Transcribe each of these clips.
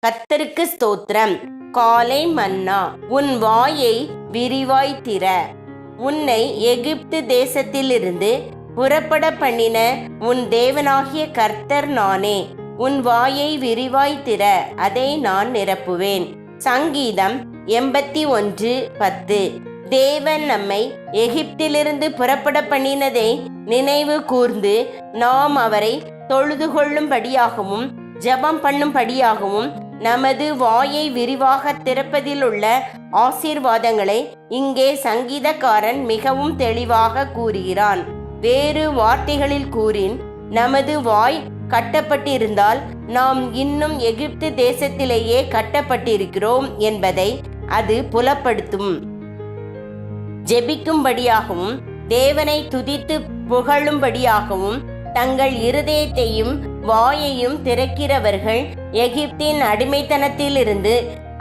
கர்த்தருக்கு ஸ்தோத்திரம். காலை மன்னா. உன் வாயை விரிவாய் திற. உன்னை எகிப்து தேசத்திலிருந்து புறப்பட பண்ணின உன் தேவனாகிய கர்த்தர் நானே. உன் வாயை விரிவாய் திற, அதை நான் நிரப்புவேன். சங்கீதம் 81:10. தேவன் நம்மை எகிப்திலிருந்து புறப்பட பண்ணினதை நினைவு கூர்ந்து நாம் அவரை தொழுது கொள்ளும்படியாகவும் ஜெபம் பண்ணும்படியாகவும் நமது வாயை விரிவாக திறப்பதிலுள்ள ஆசீர்வாதங்களை இங்கே சங்கீதக்காரன் மிகவும் தெளிவாக கூறுகிறான். வேறு வார்த்தைகளில் கூறின், நமது வாய் கட்டப்பட்டிருந்தால் நாம் இன்னும் எகிப்து தேசத்திலேயே கட்டப்பட்டிருக்கிறோம் என்பதை அது புலப்படுத்தும். ஜெபிக்கும்படியாகவும் தேவனை துதித்து புகழும்படியாகவும் தங்கள் இருதயத்தையும் வாயையும் திறக்கிறவர்கள் எகிப்தின் அடிமைத்தனத்திலிருந்து,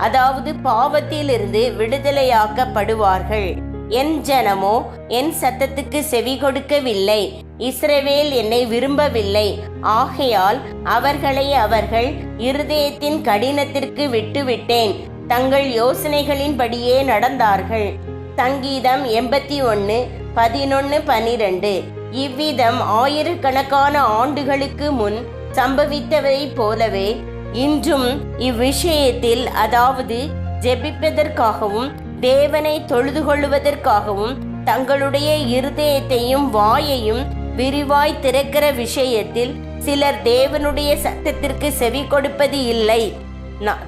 அதாவது பாவத்திலிருந்து விடுதலையாக்கப்படுவார்கள். என் ஜனமோ என் சத்தத்துக்கு செவி கொடுக்கவில்லை, இஸ்ரவேல் என்னை விரும்பவில்லை, ஆகையால் அவர்களை அவர்கள் இருதயத்தின் கடினத்திற்கு விட்டுவிட்டேன், தங்கள் யோசனைகளின்படியே நடந்தார்கள். சங்கீதம் 81:11-12. இவ்விதம் ஆயிரக்கணக்கான ஆண்டுகளுக்கு முன் சம்பவித்தவை போலவே இன்றும் இவ்விஷயத்தில், அதாவது ஜெபிப்பதற்காகவும் தேவனை தொழுது கொள்வதற்காகவும் தங்களுடைய இருதயத்தையும் வாயையும் விரிவாய் திறக்கிற விஷயத்தில் சிலர் தேவனுடைய சத்தத்திற்கு செவி கொடுப்பது இல்லை.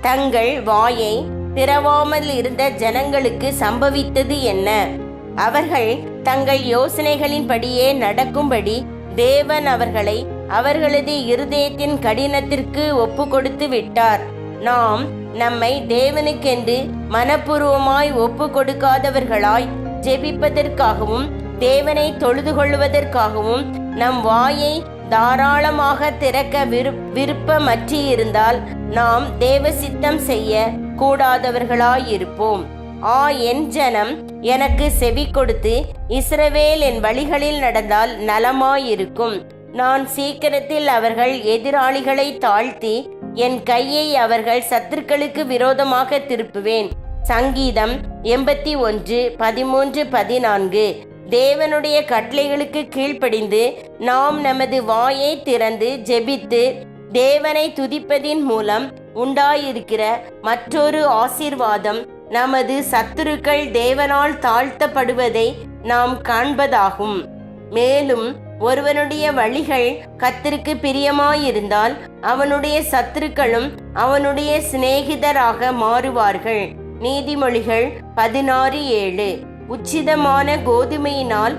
தங்கள் வாயை திறவாமல் இருந்த ஜனங்களுக்கு சம்பவித்தது என்ன? அவர்கள் தங்கள் யோசனைகளின்படியே நடக்கும்படி தேவன் அவர்களை அவர்களது இருதயத்தின் கடினத்திற்கு ஒப்பு கொடுத்து விட்டார். நாம் நம்மை தேவனுக்கென்று மனப்பூர்வமாய் ஒப்பு கொடுக்காதவர்களாய் ஜெபிப்பதற்காகவும் தேவனை தொழுது கொள்வதற்காகவும் நம் வாயை தாராளமாக திறக்க விருப்பமற்றிருந்தால் நாம் தேவ சித்தம் செய்ய கூடாதவர்களாயிருப்போம். என் ஜனம் எனக்கு செவி கொடுத்து இஸ்ரவேல் என் வழிகளில் நடந்தால் நலமாயிருக்கும். நான் சீக்கிரத்தில் அவர்கள் எதிராளிகளை தாழ்த்தி என் கையை அவர்கள் சத்துருக்களுக்கு விரோதமாக திருப்புவேன். சங்கீதம் 81:13-14. தேவனுடைய கட்டளைகளுக்கு கீழ்ப்படிந்து நாம் நமது வாயை திறந்து ஜெபித்து தேவனை துதிப்பதின் மூலம் உண்டாயிருக்கிற மற்றொரு ஆசீர்வாதம் நமது சத்துருக்கள் தேவனால் தாழ்த்தப்படுவதை நாம் காண்பதாகும். மேலும் ஒருவனுடைய வழிகள் கர்த்தருக்கு பிரியமாயிருந்தால் அவனுடைய சத்துருக்களும் அவனுடைய சிநேகிதராக மாறுவார்கள். நீதிமொழிகள் 16:7. உச்சிதமான கோதுமையினால்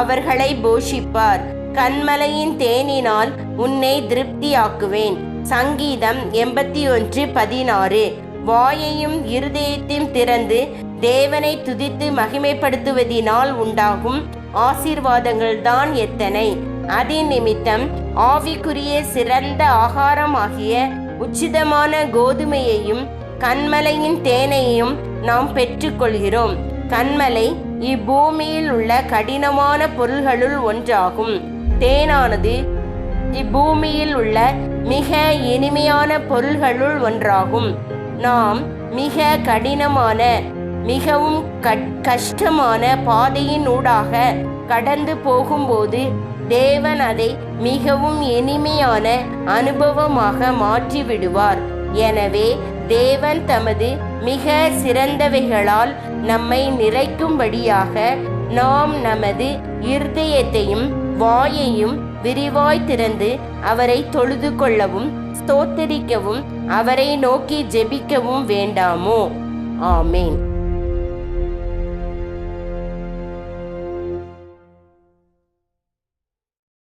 அவர்களை போஷிப்பார், கன்மலையின் தேனினால் உன்னை திருப்தியாக்குவேன். சங்கீதம் 81:16. வாயையும் இருதயத்தையும் திறந்து தேவனை துதித்து மகிமைப்படுத்துவதினால் உண்டாகும் ஆசீர்வாதங்கள் தான் எத்தனை! அதன் நிமித்தம் ஆவிக்குரிய சிறந்த ஆகாரமாகிய உச்சிதமான கோதுமையையும் கன்மலையின் தேனையும் நாம் பெற்றுக்கொள்கிறோம். கன்மலை இப்பூமியில் உள்ள கடினமான பொருள்களுள் ஒன்றாகும். தேனானது இப்பூமியில் உள்ள மிக இனிமையான பொருள்களுள் ஒன்றாகும். நாம் மிக கடினமான மிகவும் கஷ்டமான பாதையின் ஊடாக கடந்து போகும்போது தேவன் அதை மிகவும் இனிமையான அனுபவமாக மாற்றிவிடுவார். எனவே தேவன் தமது மிக சிறந்தவைகளால் நம்மை நிறைக்கும்படியாக நாம் நமது இருதயத்தையும் வாயையும் விரிவாய் திறந்து அவரை தொழுது கொள்ளவும் ஸ்தோத்திரிக்கவும் அவரை நோக்கி ஜெபிக்கவும் வேண்டாமோ? ஆமேன்.